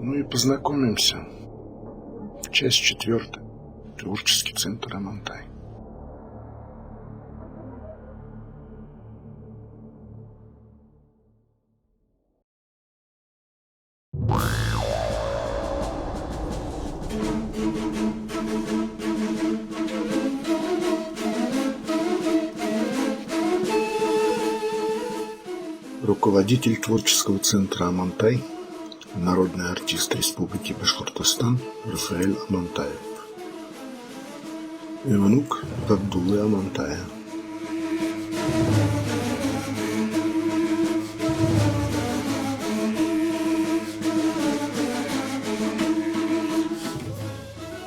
Ну и познакомимся. Часть 4. Творческий центр Амантай. Руководитель творческого центра Амантай, народный артист Республики Башкортостан Рафаэль Амантаев и внук Габдуллы Амантая.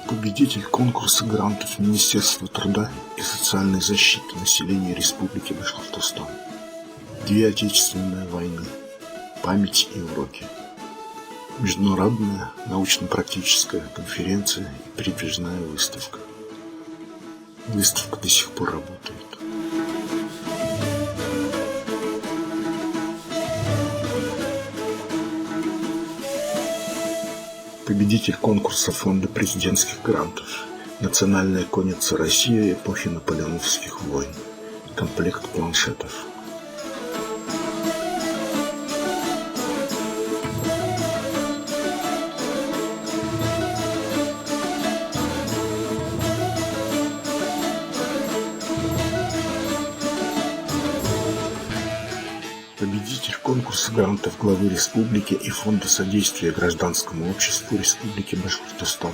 Победитель конкурса грантов Министерства труда и социальной защиты населения Республики Башкортостан. 2 отечественные войны. Память и уроки. Международная научно-практическая конференция и передвижная выставка. Выставка до сих пор работает. Победитель конкурса Фонда президентских грантов. Национальная конница России эпохи наполеоновских войн. Комплект планшетов. Победитель конкурса грантов главы республики и Фонда содействия гражданскому обществу Республики Башкортостан.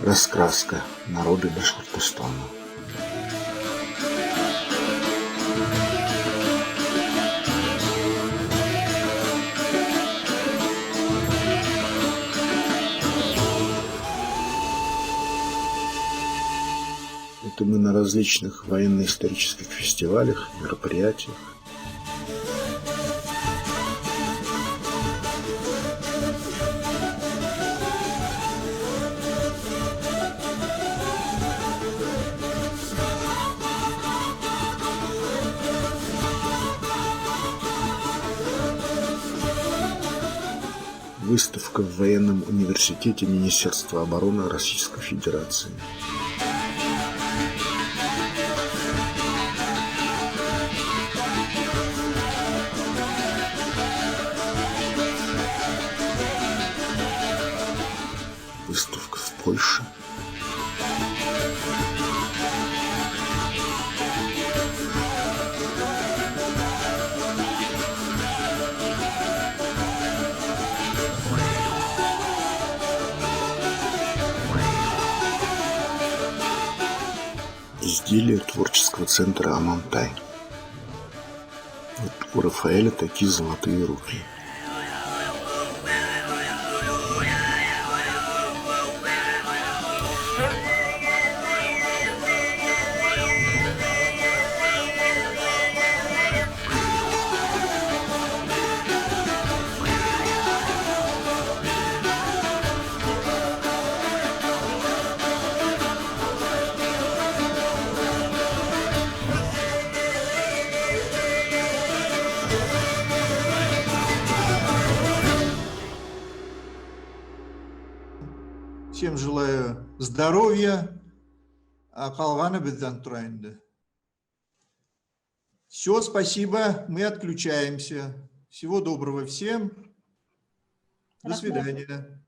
Раскраска. Народы Башкортостана. Это мы на различных военно-исторических фестивалях, мероприятиях. Выставка в военном университете Министерства обороны Российской Федерации. Выставка в Польше. Изделия творческого центра Амантай. Вот у Рафаэля такие золотые руки. Всем желаю здоровья, а қалғаны бізден тұрайынды. Все, спасибо, мы отключаемся. Всего доброго всем. До свидания.